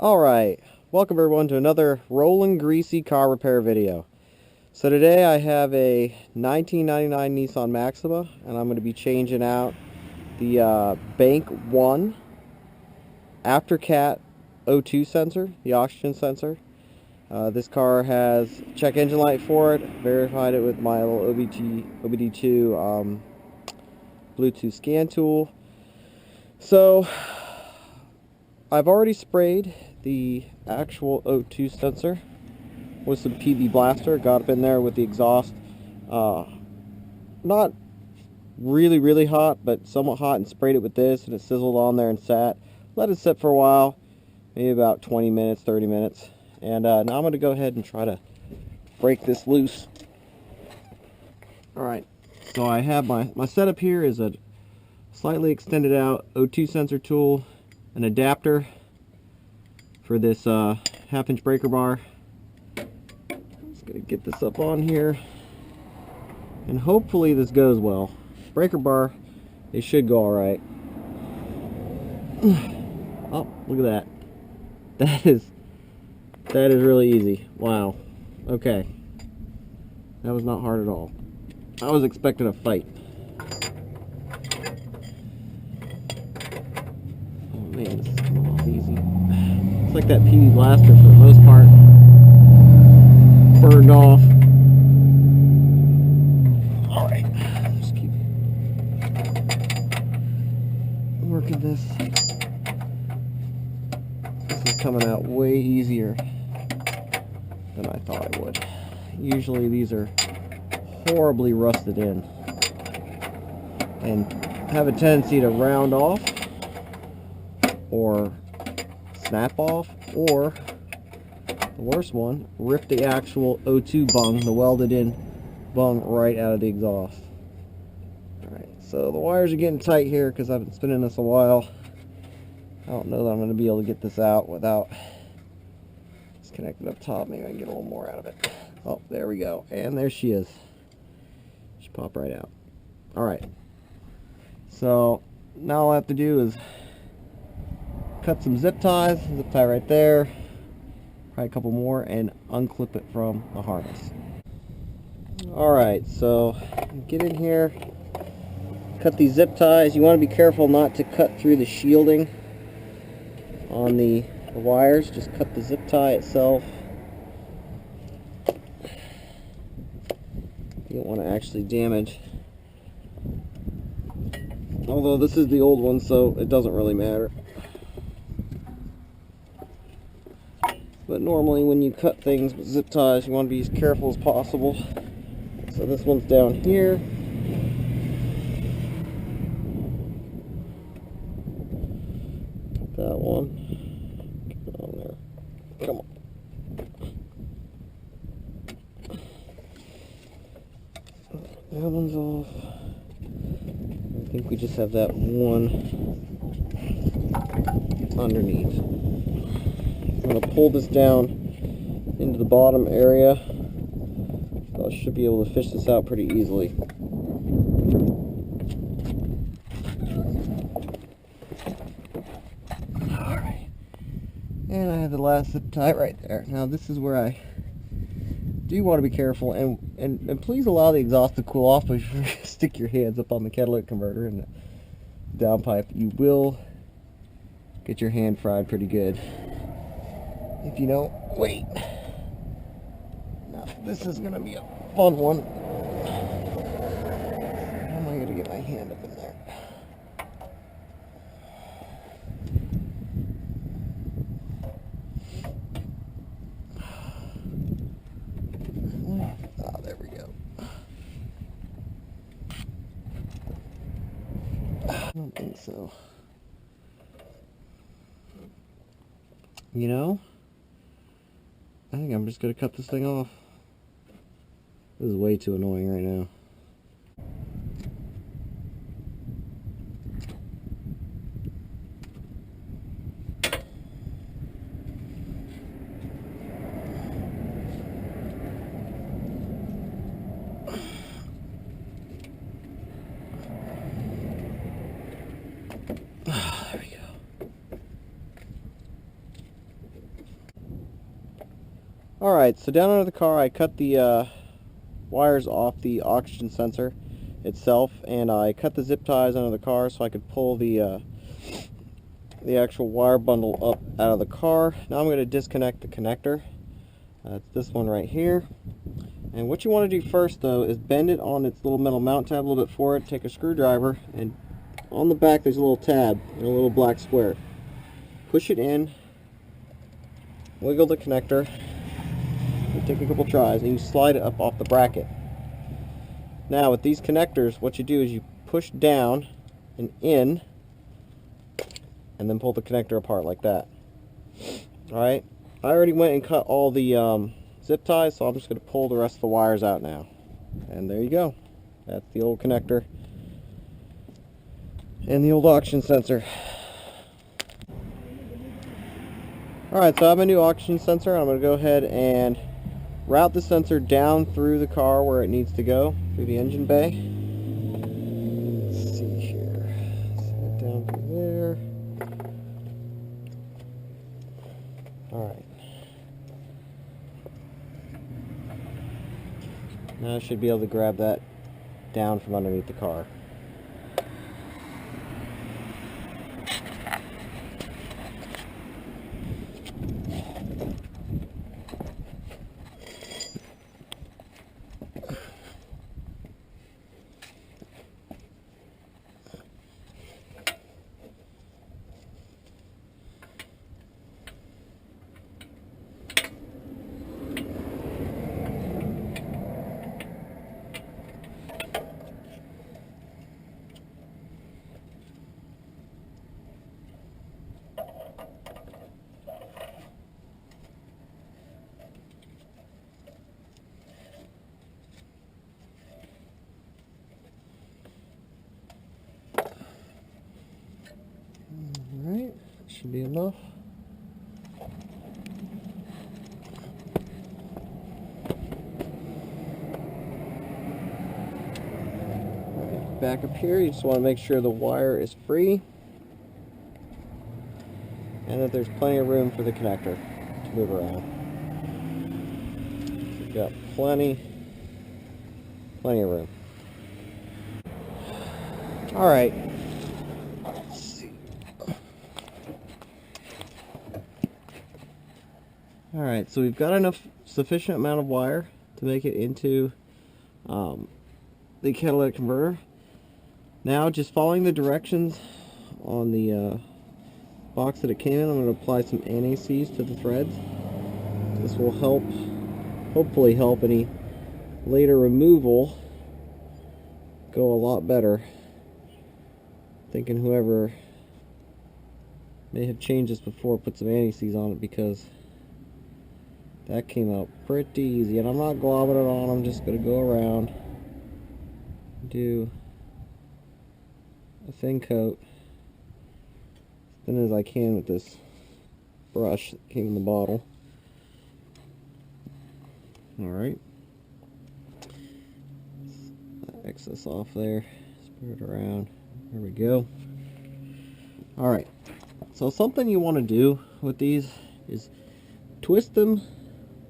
Alright, welcome everyone to another rolling greasy car repair video. So today I have a 1999 Nissan Maxima, and I'm going to be changing out the Bank 1 after-cat O2 sensor, the oxygen sensor. This car has check engine light for it, verified it with my little OBD2 Bluetooth scan tool. So I've already sprayed the actual O2 sensor with some PB Blaster. Got up in there with the exhaust, not really hot, but somewhat hot, and sprayed it with this, and it sizzled on there and sat. Let it sit for a while, maybe about 20 minutes, 30 minutes, and now I'm going to go ahead and try to break this loose. Alright, so I have my setup here is a slightly extended out O2 sensor tool, an adapter for this half-inch breaker bar. I'm just going to get this up on here, and hopefully this goes well. Breaker bar, it should go alright. Oh, look at that. That is really easy. Wow. Okay. That was not hard at all. I was expecting a fight. Oh man, this is coming off easy. It's like that PB Blaster for the most part. Burned off. Alright. Just keep working this. This is coming out way easier than I thought it would. Usually these are horribly rusted in and have a tendency to round off or snap off, or the worst one, rip the actual O2 bung, the welded in bung, right out of the exhaust. Alright, so the wires are getting tight here because I've been spinning this a while. I don't know that I'm going to be able to get this out without disconnecting up top. Maybe I can get a little more out of it. Oh, there we go. And there she is. She popped right out. Alright. So now all I have to do is cut some zip ties. Zip tie right there. Probably a couple more, and unclip it from the harness. Alright, so get in here. Cut these zip ties. You want to be careful not to cut through the shielding on the wires. Just cut the zip tie itself. You don't want to actually damage. Although this is the old one, so it doesn't really matter. But normally when you cut things with zip ties, you want to be as careful as possible. So this one's down here. That one. Get on there. Come on. That one's off. I think we just have that one underneath. I'm going to pull this down into the bottom area. So I should be able to fish this out pretty easily. Alright. And I have the last zip tie right there. Now this is where I do want to be careful, and please allow the exhaust to cool off before you stick your hands up on the catalytic converter and the downpipe. You will get your hand fried pretty good if you don't wait. Now this is going to be a fun one. How am I going to get my hand up in there? Ah, there we go. I don't think so. You know, I think I'm just going to cut this thing off. This is way too annoying right now. There we go. Alright, so down under the car I cut the wires off the oxygen sensor itself, and I cut the zip ties under the car so I could pull the actual wire bundle up out of the car. Now I'm going to disconnect the connector. It's this one right here. And what you want to do first though is bend it on its little metal mount tab a little bit forward, take a screwdriver, and on the back there's a little tab and a little black square. Push it in, wiggle the connector, and take a couple tries, and you slide it up off the bracket. Now with these connectors, what you do is you push down and in, and then pull the connector apart like that. Alright, I already went and cut all the zip ties, so I'm just going to pull the rest of the wires out now. And there you go. That's the old connector and the old oxygen sensor. Alright, so I have a new oxygen sensor. I'm going to go ahead and route the sensor down through the car where it needs to go, through the engine bay. Let's see here. Set it down through there. Alright. Now I should be able to grab that down from underneath the car. Alright, should be enough. Alright, back up here, you just want to make sure the wire is free and that there's plenty of room for the connector to move around. So you've got plenty of room. Alright. Alright, so we've got sufficient amount of wire to make it into the catalytic converter. Now, just following the directions on the box that it came in, I'm going to apply some NACs to the threads. This will help, hopefully help any later removal go a lot better. Thinking whoever may have changed this before put some NACs on it, because that came out pretty easy. And I'm not globbing it on, I'm just going to go around, do a thin coat, as thin as I can with this brush that came in the bottle. Alright. Excess off there, spread it around. There we go. Alright. So something you want to do with these is twist them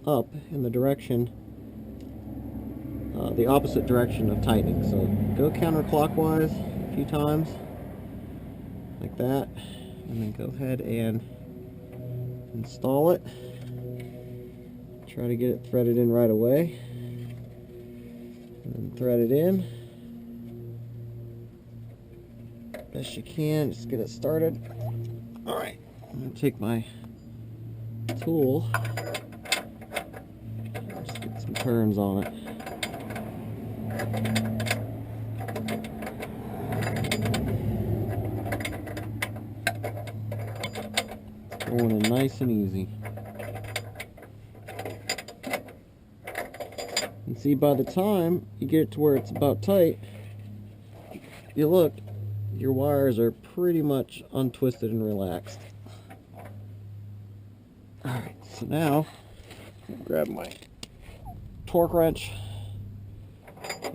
up in the direction, the opposite direction of tightening. So go counterclockwise a few times, like that, and then go ahead and install it. Try to get it threaded in right away, and then thread it in best you can. Just get it started. Alright, I'm going to take my tool, just get some turns on it. Going in nice and easy. And see, by the time you get it to where it's about tight, you look, your wires are pretty much untwisted and relaxed. Alright, so now I'll grab my torque wrench,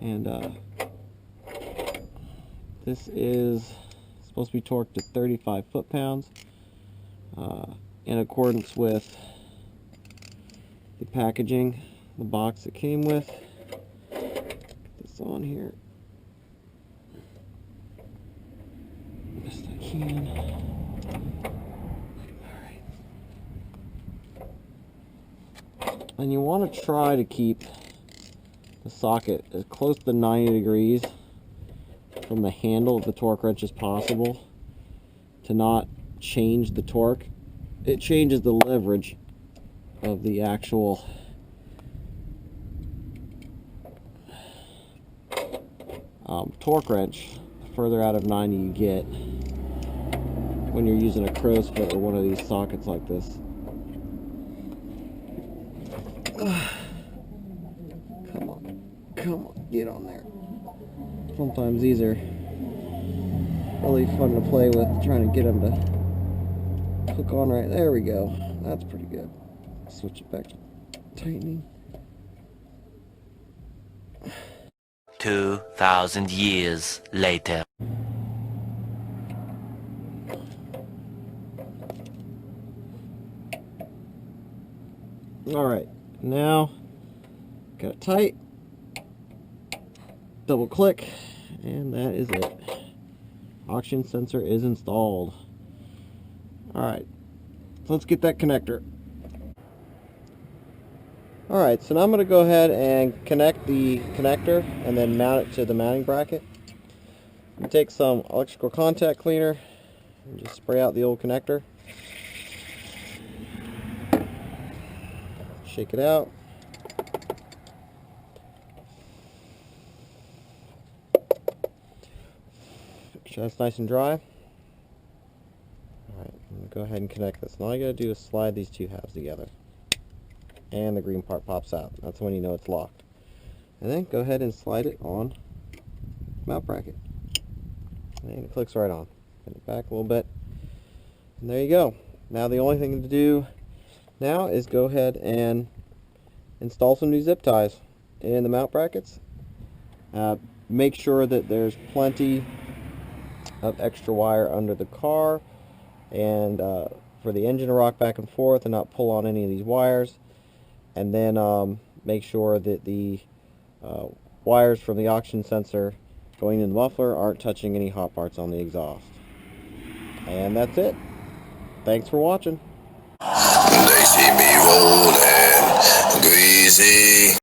and this is supposed to be torqued to 35 foot-pounds in accordance with the packaging, the box it came with. Get this on here best I can. Alright. And you want to try to keep the socket as close to 90 degrees from the handle of the torque wrench as possible to not change the torque. It changes the leverage of the actual torque wrench. The further out of 90 you get when you're using a crow's foot or one of these sockets like this. Come on, get on there. Sometimes these are really fun to play with, trying to get them to hook on right. There we go. That's pretty good. Switch it back to tightening. 2,000 years later. Alright, now got it tight. Double click, and that is it. Oxygen sensor is installed. Alright, so let's get that connector. Alright, so now I'm going to go ahead and connect the connector and then mount it to the mounting bracket. You take some electrical contact cleaner and just spray out the old connector. Shake it out. Make sure that's nice and dry. Alright, I'm going to go ahead and connect this. And all you got to do is slide these two halves together. And the green part pops out. That's when you know it's locked. And then go ahead and slide it on the mount bracket. And it clicks right on. Bend it back a little bit. And there you go. Now the only thing to do now is go ahead and install some new zip ties in the mount brackets. Make sure that there's plenty of extra wire under the car and for the engine to rock back and forth and not pull on any of these wires. And then make sure that the wires from the oxygen sensor going in the muffler aren't touching any hot parts on the exhaust. And that's it. Thanks for watching. They see me rolling greasy.